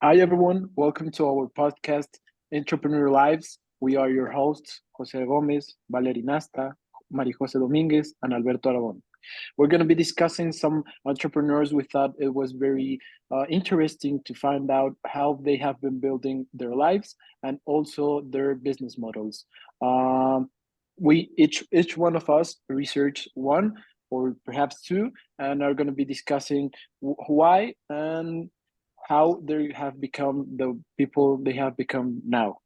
Hi, everyone. Welcome to our podcast, Entrepreneur Lives. We are your hosts, Jose Gomez, Valerie Nasta, Maria Jose Dominguez, and Alberto Aragon. We're going to be discussing some entrepreneurs. We thought it was very interesting to find out how they have been building their lives and also their business models. Um, we each one of us researched one or perhaps two, and are going to be discussing why and how they have become the people they have become now.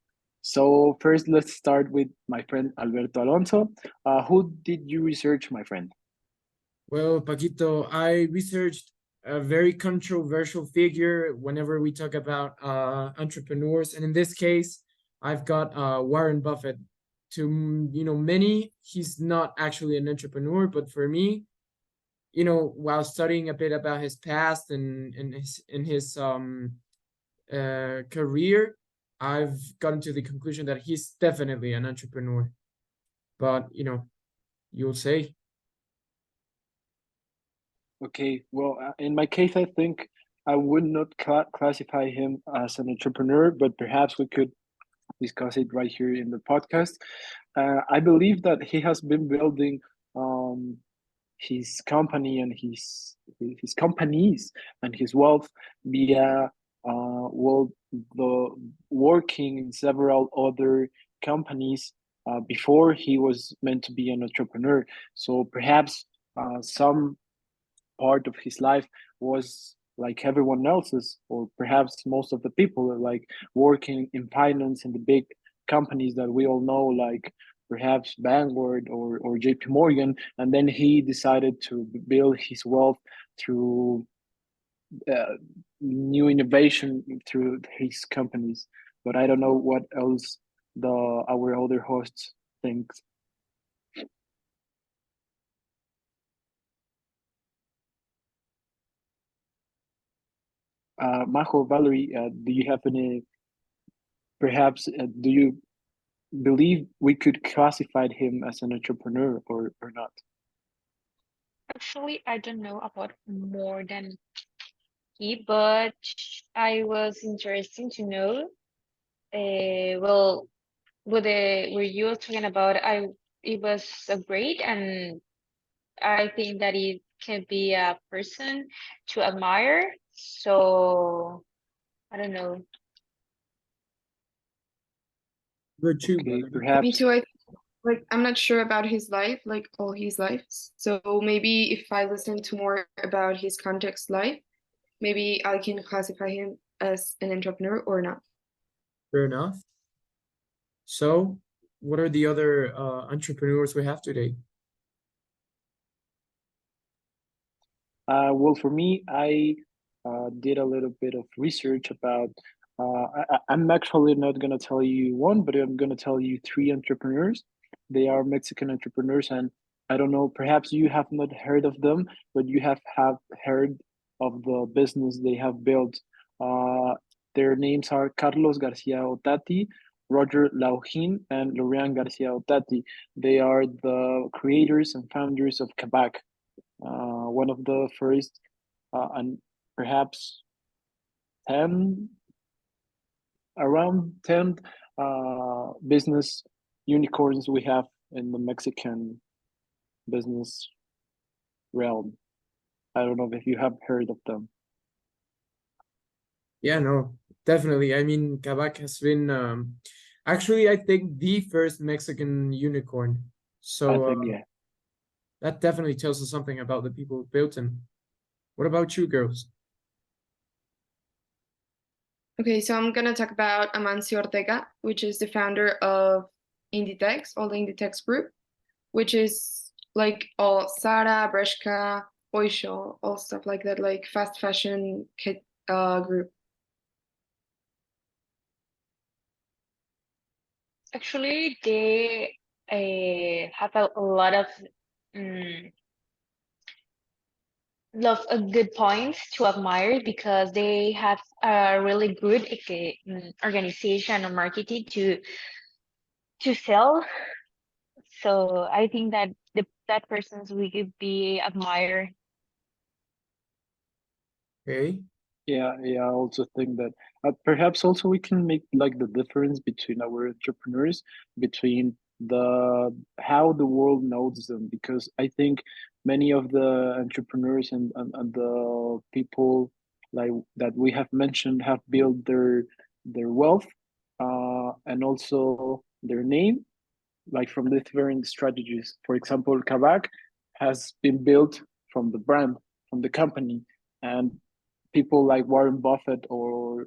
So first, let's start with my friend Alberto Alonso. Who did you research, my friend? Well, Paquito, I researched a very controversial figure whenever we talk about entrepreneurs, and in this case, I've got Warren Buffett. Many, he's not actually an entrepreneur, but for me, while studying a bit about his past and his career, I've gotten to the conclusion that he's definitely an entrepreneur. But you'll say. Okay, well, in my case, I think I would not classify him as an entrepreneur, but perhaps we could discuss it right here in the podcast. I believe that he has been building um, his company and his companies and his wealth via well the working in several other companies before he was meant to be an entrepreneur. So perhaps some part of his life was like everyone else's, or perhaps most of the people are like working in finance in the big companies that we all know, like perhaps Vanguard or JP Morgan. And then he decided to build his wealth through uh, new innovation through his companies. But I don't know what else the our other hosts think. Majo, Valerie, do you have any, perhaps, do you believe we could classify him as an entrepreneur or not? Actually, I don't know about more than he, but I was interested to know. Well, with the where you were talking about, it was a great, and I think that it can be a person to admire. So I don't know. Virtue, Okay, Valerie. Me perhaps. too. I'm not sure about his life, like all his life. So maybe if I listen to more about his context life, maybe I can classify him as an entrepreneur or not. Fair enough. So, what are the other entrepreneurs we have today? Well, for me, I did a little bit of research about. I'm actually not going to tell you one, but I'm going to tell you three entrepreneurs. They are Mexican entrepreneurs, and I don't know, perhaps you have not heard of them, but you have heard of the business they have built. Uh, their names are Carlos Garcia Otati, Roger Lauhin, and Lorian Garcia Otati. They are the creators and founders of Kabak, one of the first and perhaps 10, around 10 business unicorns we have in the Mexican business realm. I don't know if you have heard of them. Yeah, no, definitely. I mean, Kavak has been actually, I think, the first Mexican unicorn. I So think, yeah. that definitely tells us something about the people who built him. What about you, girls? Okay, so I'm gonna talk about Amancio Ortega, which is the founder of Inditex, all the Inditex group, which is like all Zara, Bershka, Oysho, all stuff like that, like fast fashion kit group. Actually, they have a lot of um, good points to admire because they have a really good organization or marketing to sell. So I think that that persons we could be admired. Okay. Yeah, yeah, I also think that perhaps also we can make like the difference between our entrepreneurs, between the how the world knows them, because I think many of the entrepreneurs and the people like that we have mentioned have built their wealth and also their name like from different strategies. For example, Kavak has been built from the brand, from the company, and people like Warren Buffett or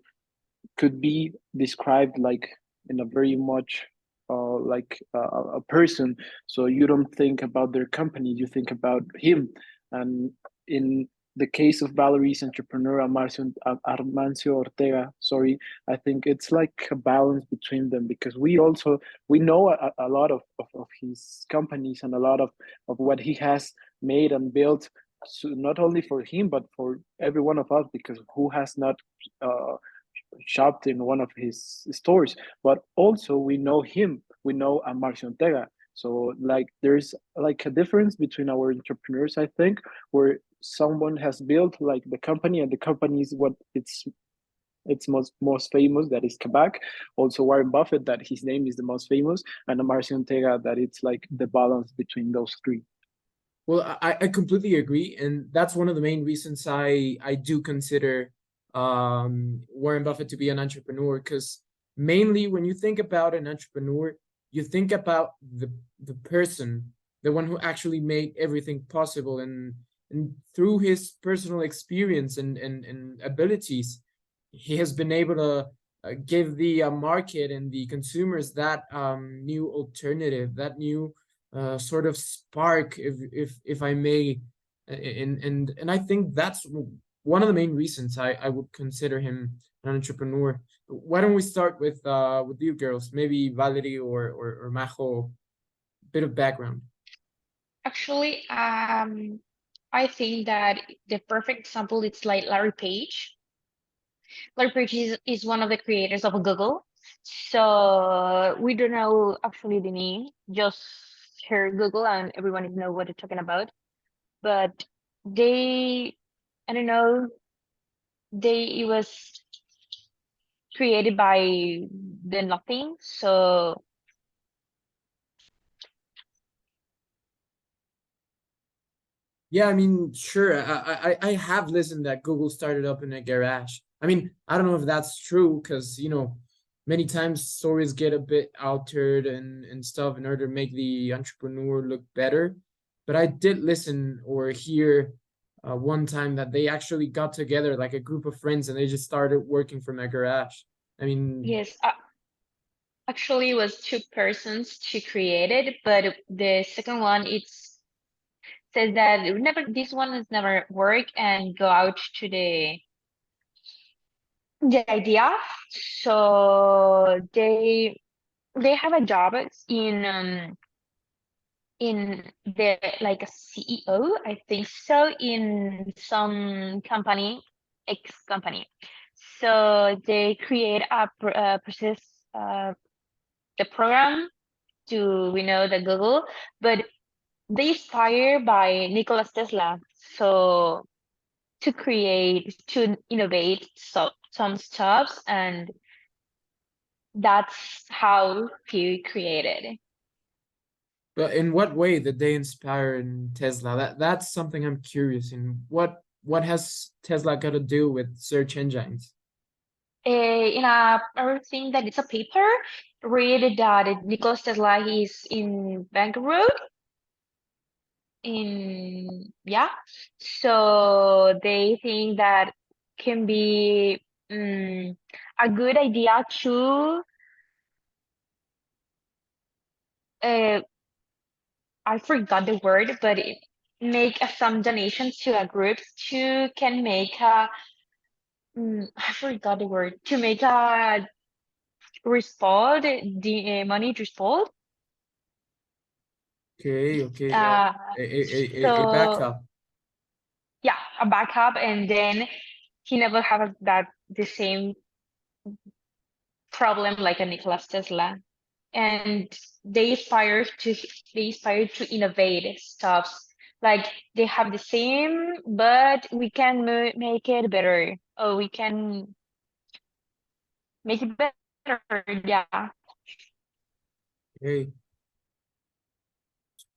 could be described like in a very much a person. So you don't think about their company, you think about him. And in the case of Valerie's entrepreneur Armancio Ortega, sorry, I think it's like a balance between them because we know a lot of his companies and a lot of what he has made and built. So not only for him but for every one of us, because who has not uh, shopped in one of his stores, but also we know him, we know Marcio Ortega. So like there's like a difference between our entrepreneurs, I think, where someone has built like the company and the company is what it's most famous, that is Quebec. Also Warren Buffett, that his name is the most famous, and Marcio Ortega, that it's like the balance between those three. Well, I completely agree, and that's one of the main reasons I do consider Warren Buffett to be an entrepreneur. Because mainly when you think about an entrepreneur, you think about the person, the one who actually made everything possible, and through his personal experience and abilities, he has been able to give the market and the consumers that new alternative, that new sort of spark, if I may, and I think that's one of the main reasons I would consider him an entrepreneur. Why don't we start with you girls? Maybe Valerie or Majo, bit of background. Actually, I think that the perfect example is like Larry Page. Larry Page is one of the creators of Google. So we don't know actually the name, just hear Google and everyone know what they're talking about. But they, I don't know, it was created by the nothing. So Yeah, I mean, sure. I have listened that Google started up in a garage. I mean, I don't know if that's true because many times stories get a bit altered and stuff in order to make the entrepreneur look better. But I did listen or hear one time that they actually got together like a group of friends and they just started working from a garage. I mean, yes, actually it was two persons to create it, but the second one it's says that it never this one has never worked and go out to the idea. So they have a job in the like a CEO, I think so, in some company, X company. So they create a process, uh, the program to we know the Google, but they inspired by Nikola Tesla. So to create, to innovate some stuffs, and that's how he created. but in what way did they inspire in Tesla? That's something I'm curious in. What has Tesla got to do with search engines? In a everything that it's a paper read that Nikola Tesla is in bankrupt in yeah, so they think that can be a good idea to uh, I forgot the word, but make some donations to a group to can make a I forgot the word, to make a respond the money respond. Okay, okay, Uh, a so backup. yeah, a backup, and then he never have that the same problem like a Nikola Tesla. And they aspire to innovate stuffs like they have the same, but we can make it better. or we can make it better. Yeah. Okay.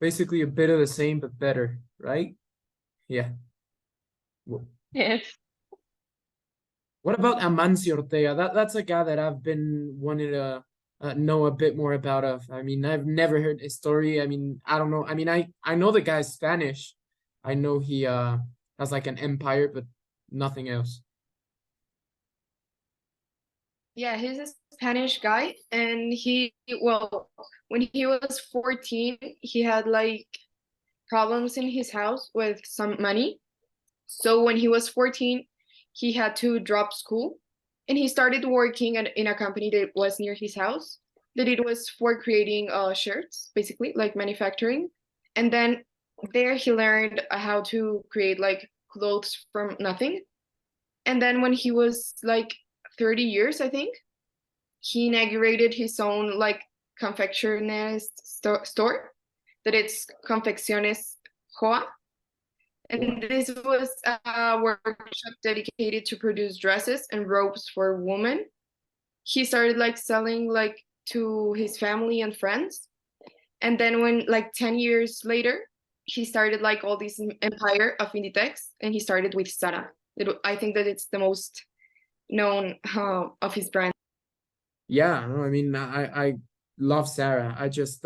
Basically a bit of the same, but better, right? Yeah. Yes. What about Amancio Ortega? That's a guy that I've been wanting to know a bit more about. I mean, I've never heard his story. I mean, I don't know. I mean, I know the guy's Spanish. I know he has like an empire, but nothing else. Yeah, he's a Spanish guy, and well, when he was 14, he had like problems in his house with some money. So when he was 14, he had to drop school, and he started working in a company that was near his house, that it was for creating shirts, basically, like manufacturing. And then there he learned how to create like clothes from nothing. And then when he was like 30 years, I think, he inaugurated his own like confectionist store, that it's Confecciones Joa. And this was a workshop dedicated to produce dresses and robes for women. He started like selling like to his family and friends. And then when like 10 years later, he started like all this empire of Inditex, and he started with Zara. I think that it's the most known of his brand. Yeah, no, I mean, I love Sarah. I just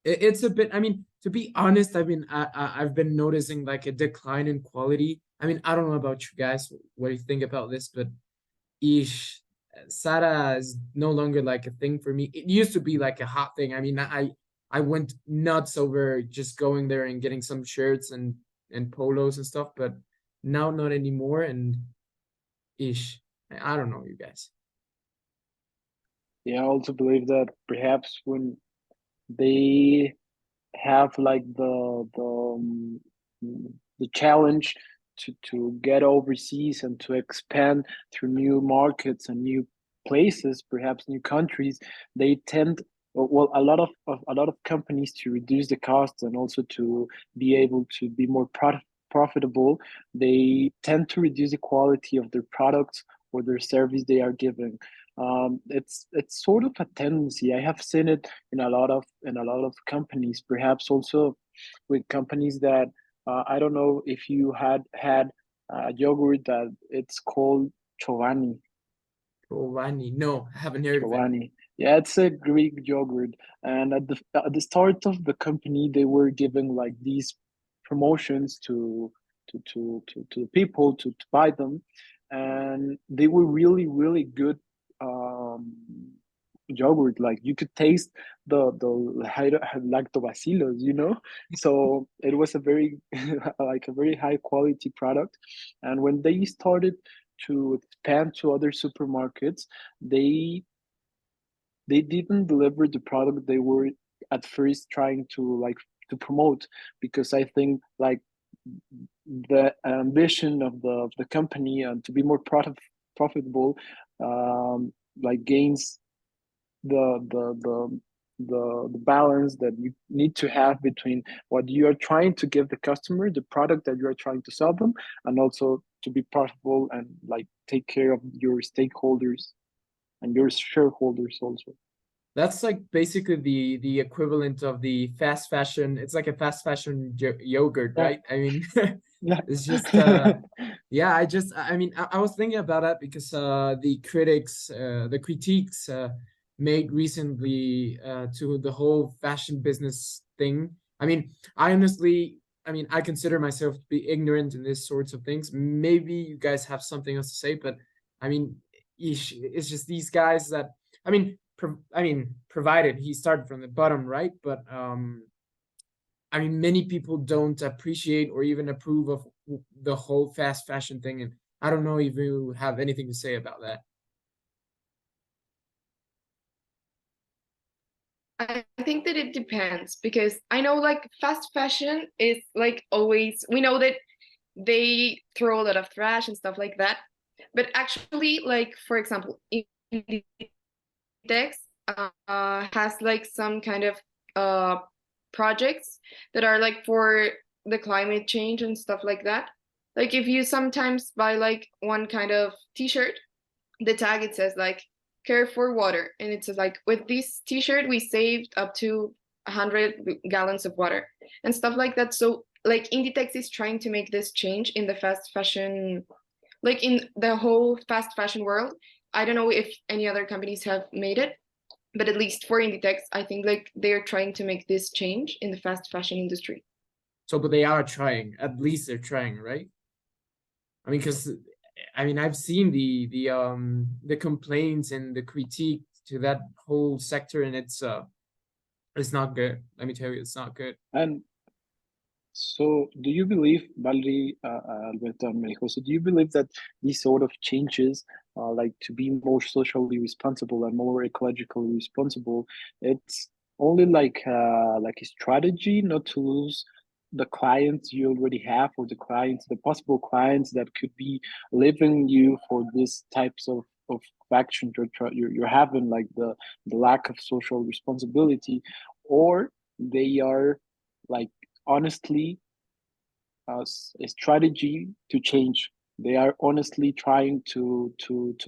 it's a bit. I mean, to be honest, I've been noticing like a decline in quality. I mean, I don't know about you guys, what do you think about this, but ish, Sarah is no longer like a thing for me. It used to be like a hot thing. I mean, I went nuts over just going there and getting some shirts and polos and stuff, but now not anymore. And ish, I don't know, you guys. Yeah, I also believe that perhaps when they have like the challenge to get overseas and to expand through new markets and new places, perhaps new countries, they tend, well, a lot of companies, to reduce the costs and also to be able to be more profitable. They tend to reduce the quality of their products or their service they are giving. It's sort of a tendency. I have seen it in a lot of companies, perhaps also with companies that I don't know if you had yogurt that it's called Chobani. Giovanni, no, I haven't heard of it. Chobani. Yeah, it's a Greek yogurt. And at the start of the company, they were giving like these promotions to the people to buy them, and they were really good um, yogurt. Like you could taste the lactobacillus, you know. So it was a very like a very high quality product. And when they started to expand to other supermarkets, they they didn't deliver the product they were at first trying to promote, because I think like the ambition of the company and to be more profitable, like gains the the balance that you need to have between what you are trying to give the customer, the product that you are trying to sell them, and also to be profitable and like take care of your stakeholders and your shareholders also. That's like basically the equivalent of the fast fashion. It's like a fast fashion yogurt, Yeah. right? I mean, Yeah. it's just yeah, I mean, I was thinking about that because the critiques made recently to the whole fashion business thing. I mean, I mean, I consider myself to be ignorant in these sorts of things. Maybe you guys have something else to say, but I mean, it's just these guys that, I mean, provided he started from the bottom, right? But I mean, many people don't appreciate or even approve of the whole fast fashion thing, and I don't know if you have anything to say about that. I think that it depends, because I know like fast fashion is like always, we know that they throw a lot of trash and stuff like that. But actually, like for example, Inditex has like some kind of projects that are like for the climate change and stuff like that. Like if you sometimes buy like one kind of t-shirt, the tag it says like care for water, and it says like with this t-shirt we saved up to 100 gallons of water and stuff like that. So like Inditex is trying to make this change in the fast fashion, like in the whole fast fashion world. I don't know if any other companies have made it, but at least for Inditex, I think like they're trying to make this change in the fast fashion industry. So, but they are trying. At least they're trying, right? I mean, because I mean, I've seen the complaints and the critique to that whole sector, and it's not good. Let me tell you, it's not good. And so, do you believe, Valerie, Alberto, and Maria Jose, do you believe that these sort of changes, like to be more socially responsible and more ecologically responsible, it's only like a strategy not to lose the clients you already have, or the clients, the possible clients that could be leaving you for these types of action you're having, like the lack of social responsibility, or they are like honestly a strategy to change. They are honestly trying to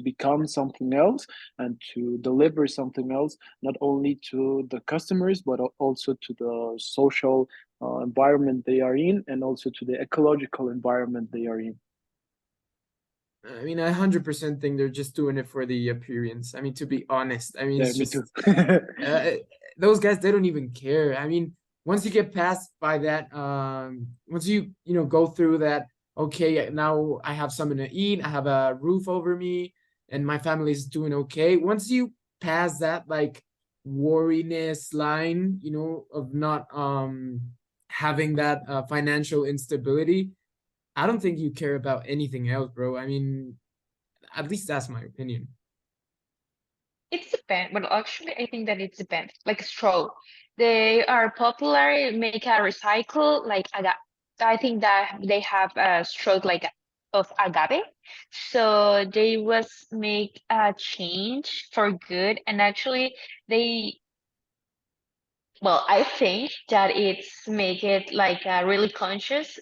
become something else and to deliver something else, not only to the customers but also to the social environment they are in, and also to the ecological environment they are in. I mean, I 100% think they're just doing it for the appearance. I mean, to be honest, I mean, Yeah, it's me just too. uh, those guys, they don't even care. I mean, once you get past by that, once you know go through that, okay, now I have something to eat, I have a roof over me, and my family is doing okay. Once you pass that like worriness line, you know, of not having that financial instability, I don't think you care about anything else, bro. I mean, at least that's my opinion. It depends. Well, actually, I think that it depends. Like straw, they are popular. Make a recycle like I think that they have a straw like of agave, so they was make a change for good. And actually, they well, I think that it's make it like really conscious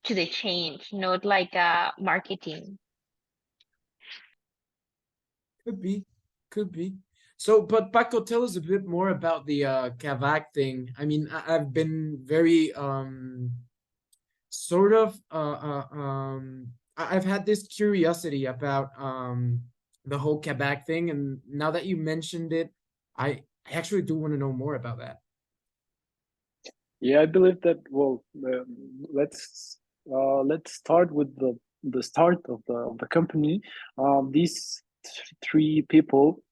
to the change, not like marketing. Could be, could be. So, but Paco, tell us a bit more about the Kavak thing. I mean, I've been very sort of I've had this curiosity about the whole Kavak thing, and now that you mentioned it, I actually do want to know more about that. Yeah, I believe that. Well, let's start with the start of the company. These three people,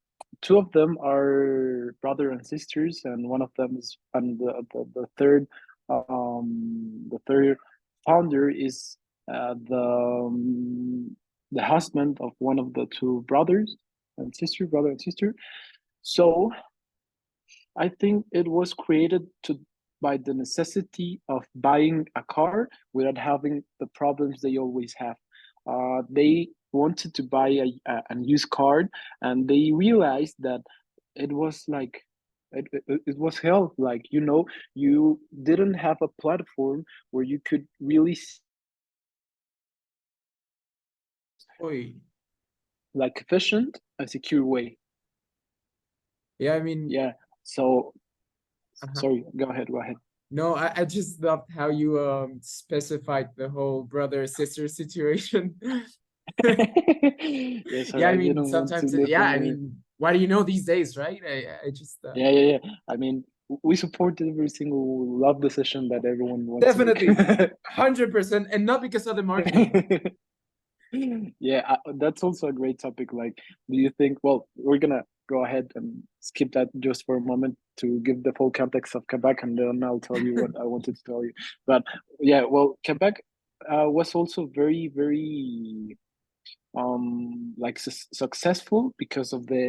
two of them are brother and sisters, and one of them is, and the third founder is the husband of one of the two brothers and sister, brother and sister. So I think it was created to by the necessity of buying a car without having the problems they always have. They wanted to buy a used car, and they realized that it was like it was hell. Like, you know, you didn't have a platform where you could really Oi. like efficient and secure way. Yeah, I mean, Yeah. So uh-huh. sorry, go ahead, go ahead. No, I just loved how you specified the whole brother sister situation. Yeah, Yeah, sorry, I I mean didn't want to sometimes live yeah, in I a. mean, what do you know these days, right? I just Yeah, yeah, yeah. I mean, we support every single love decision that everyone wants to definitely make. 100%, and not because of the marketing. Yeah, that's also a great topic. Like, do you think? Well, we're gonna go ahead and skip that just for a moment to give the full context of Quebec, and then I'll tell you what I wanted to tell you. But yeah, well, Quebec was also very, very like successful because of the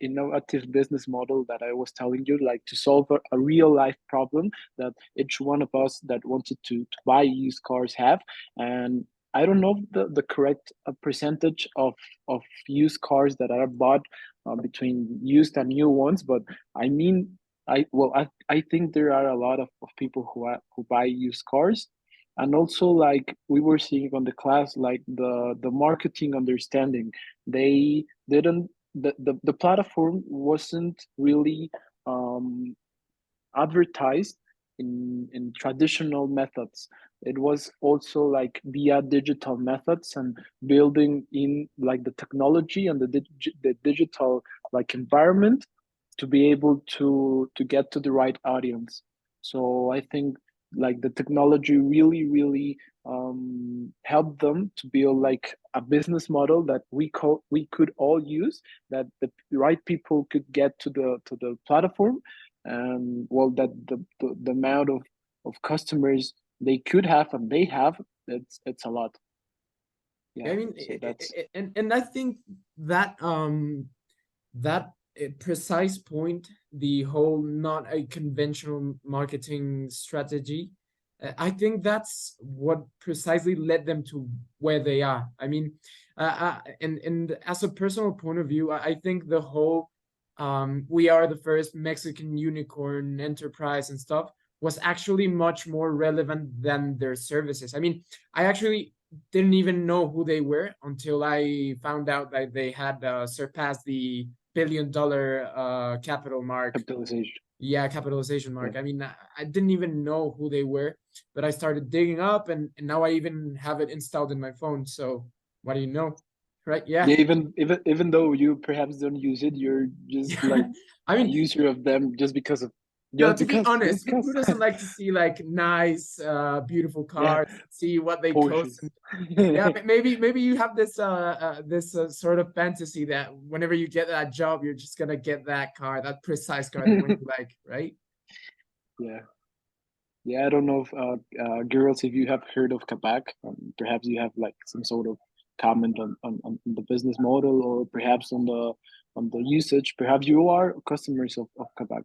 innovative business model that I was telling you, like to solve a real life problem that each one of us that wanted to buy used cars have. And I don't know the correct percentage of used cars that are bought between used and new ones, but I mean, I think there are a lot of people who buy used cars, and also like we were seeing on the class, like the marketing understanding, they didn't the platform wasn't really um advertised in traditional methods. It was also like via digital methods and building in like the technology and the digital like environment to be able to get to the right audience. So I think like the technology really helped them to build like a business model that we could all use, that the right people could get to the platform, and well, that the amount of customers they could have and they have, it's a lot. I Yeah, mean, so that's and I think that that precise point, the whole not a conventional marketing strategy, I think that's what precisely led them to where they are. I mean, and as a personal point of view, I think the whole we are the first Mexican unicorn enterprise and stuff was actually much more relevant than their services. I mean, I actually didn't even know who they were until I found out that they had surpassed the $1 billion capital mark. capitalization. Yeah, capitalization Yeah. mark. I mean, I didn't even know who they were, but I started digging up, and now I even have it installed in my phone. So what do you know? Right? Yeah. Yeah, even though you perhaps don't use it, you're just Yeah. like I a mean, user of them just because of no, just to be because honest, who doesn't like to see like nice, beautiful yeah, cars, see what they cost? Porsches. Yeah, maybe you have this sort of fantasy that whenever you get that job, you're just gonna get that car, that precise car, the one you like, right? Yeah. Yeah, I don't know if girls, if you have heard of Kabak, perhaps you have like some sort of comment on the business model, or perhaps on the usage. Perhaps you are customers of Kabak.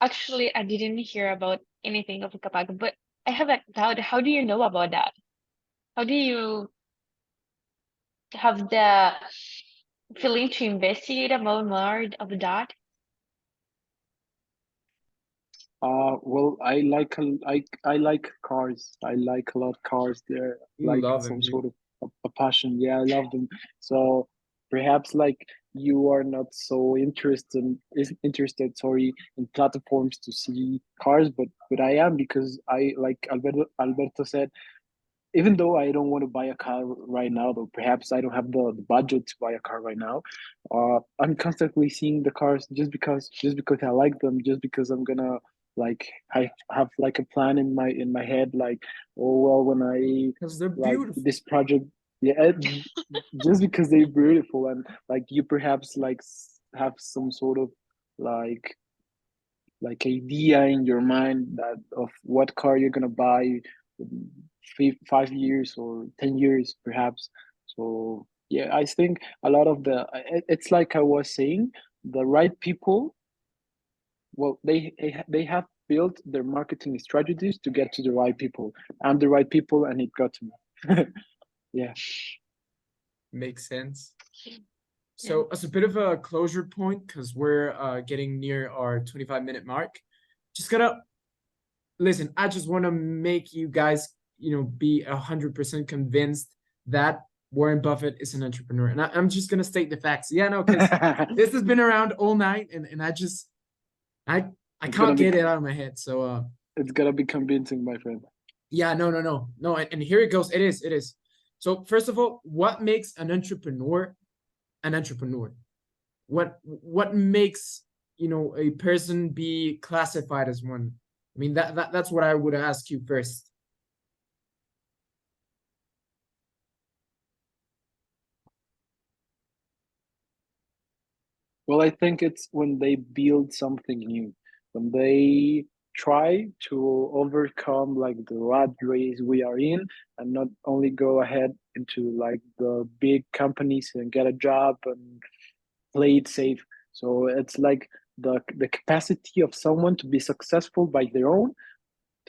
Actually, I didn't hear about anything of Kapag, but I have a doubt. How do you know about that? How do you have the feeling to investigate about more of that? Well, I like cars. I like a lot cars. They're You like love some him, sort of a passion. Yeah, I love them. So perhaps like you are not so interested, sorry, in platforms to see cars, but I am, because I, like Alberto said, even though I don't want to buy a car right now, though perhaps I don't have the budget to buy a car right now, I'm constantly seeing the cars just because I like them, just because I'm gonna like I have like a plan in my head, like, oh well, when I because they're like beautiful. this project, yeah, just because they're beautiful, and like you perhaps like have some sort of like idea in your mind that of what car you're gonna buy in 5 years or 10 years perhaps. So yeah, I think a lot of it's like I was saying, the right people, well, they have built their marketing strategies to get to the right people. I'm the right people, and it got to me. Yeah. Makes sense. Yeah. So as a bit of a closure point, because we're getting near our 25-minute mark, just gonna listen. I just want to make you guys, be 100% convinced that Warren Buffett is an entrepreneur, and I'm just gonna state the facts. Yeah, no, because this has been around all night, and I it's gonna can't be get it out of my head. So it's gonna be convincing, my friend. yeah, no, and here it goes. It is. So first of all, what makes an entrepreneur an entrepreneur? What makes a person be classified as one? I mean, that's what I would ask you first. Well, I think it's when they build something new, when they try to overcome like the rat race we are in, and not only go ahead into like the big companies and get a job and play it safe. So it's like the capacity of someone to be successful by their own,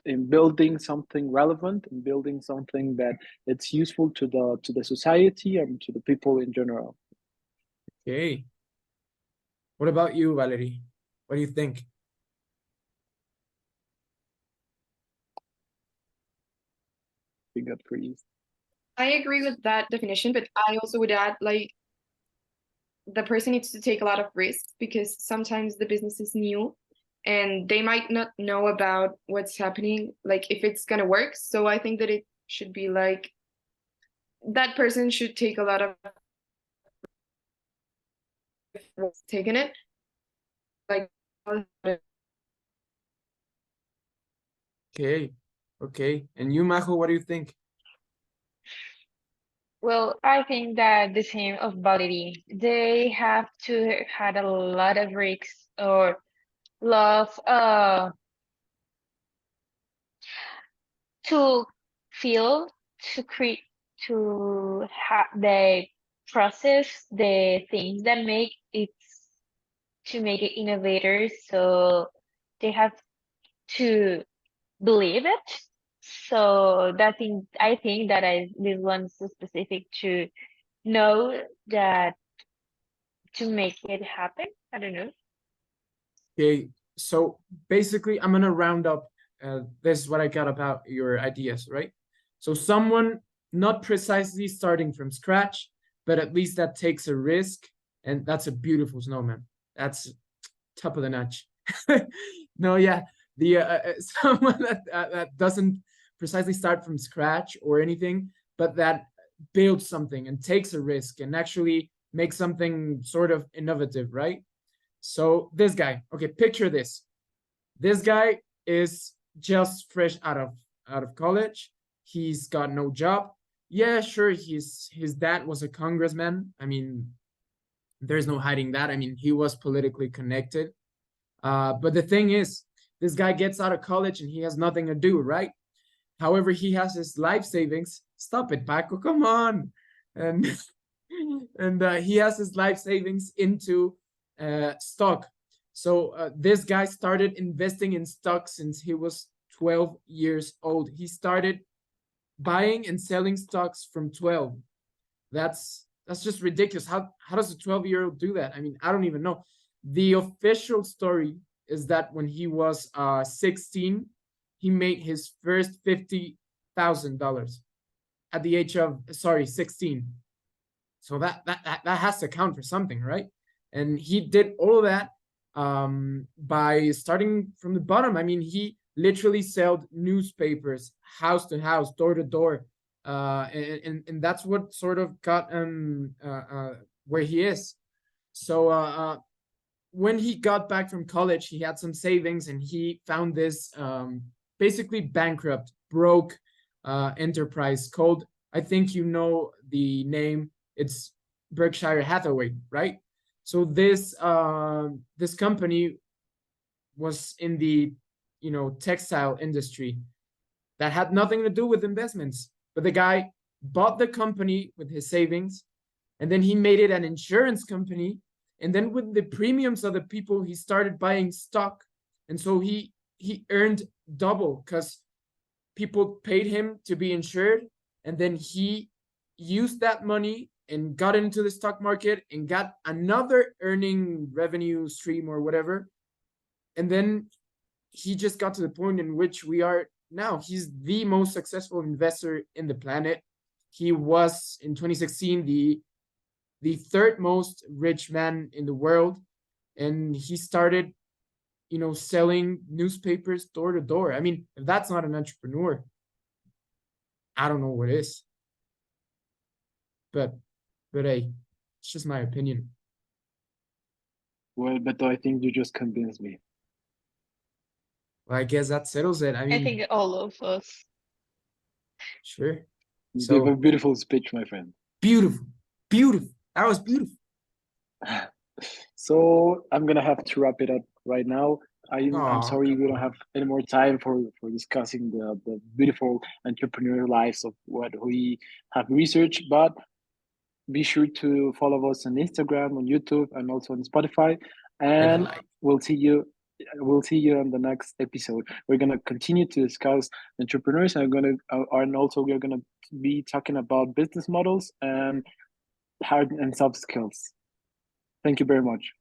in building something relevant and building something that it's useful to the society and to the people in general. Okay. What about you, Valerie? What do you think? We got freeze. I agree with that definition, but I also would add like the person needs to take a lot of risks because sometimes the business is new and they might not know about what's happening, like if it's gonna work. So I think that it should be like that person should take a lot of taking it like Okay, okay. And you, Majo, what do you think? Well, I think that the same of Valerie. They have to had a lot of risks or love to feel to create to have the process the things that make it to make it innovators. So they have to believe it. So that thing, I think that this one's specific to know that to make it happen. I don't know. Okay, so basically, I'm gonna round up. This is what I got about your ideas, right? So someone not precisely starting from scratch, but at least that takes a risk, and that's a beautiful snowman. That's top of the notch. No, yeah, the someone that doesn't precisely start from scratch or anything, but that builds something and takes a risk and actually makes something sort of innovative, right? So this guy, okay, picture this. This guy is just fresh out of college. He's got no job. Yeah, sure, his dad was a congressman. I mean, there's no hiding that. I mean, he was politically connected. But the thing is, this guy gets out of college and he has nothing to do, right? However, he has his life savings. Stop it, Paco, come on. And and he has his life savings into stock. So this guy started investing in stock since he was 12 years old. He started buying and selling stocks from 12. That's just ridiculous. How does a 12-year-old do that? I mean, I don't even know. The official story is that when he was 16, he made his first $50,000 at the age of 16. So that has to count for something, right? And he did all of that by starting from the bottom. I mean, he literally sold newspapers house to house, door to door, and that's what sort of got where he is. So when he got back from college, he had some savings and he found this basically bankrupt, broke enterprise called, I think you know the name, it's Berkshire Hathaway, right? So this company was in the textile industry that had nothing to do with investments. But the guy bought the company with his savings, and then he made it an insurance company. And then with the premiums of the people, he started buying stock. And so he earned double because people paid him to be insured. And then he used that money and got into the stock market and got another earning revenue stream or whatever. And then he just got to the point in which we are now. He's the most successful investor in the planet. He was in 2016 the third most rich man in the world, and he started selling newspapers door to door. I mean, if that's not an entrepreneur, I don't know what is. But hey, it's just my opinion. Well, but I think you just convinced me. Well, I guess that settles it. I I mean, think all of us. sure. You So gave a beautiful speech, my friend. beautiful, beautiful. That was beautiful. So I'm gonna have to wrap it up right now. I'm Aw, sorry we come don't on. have any more time for discussing the beautiful entrepreneur lives of what we have researched, but be sure to follow us on Instagram, on YouTube, and also on Spotify. Leave a And like. we'll see you. We'll see you on the next episode. We're gonna continue to discuss entrepreneurs, and and also we're gonna be talking about business models and hard and soft skills. Thank you very much.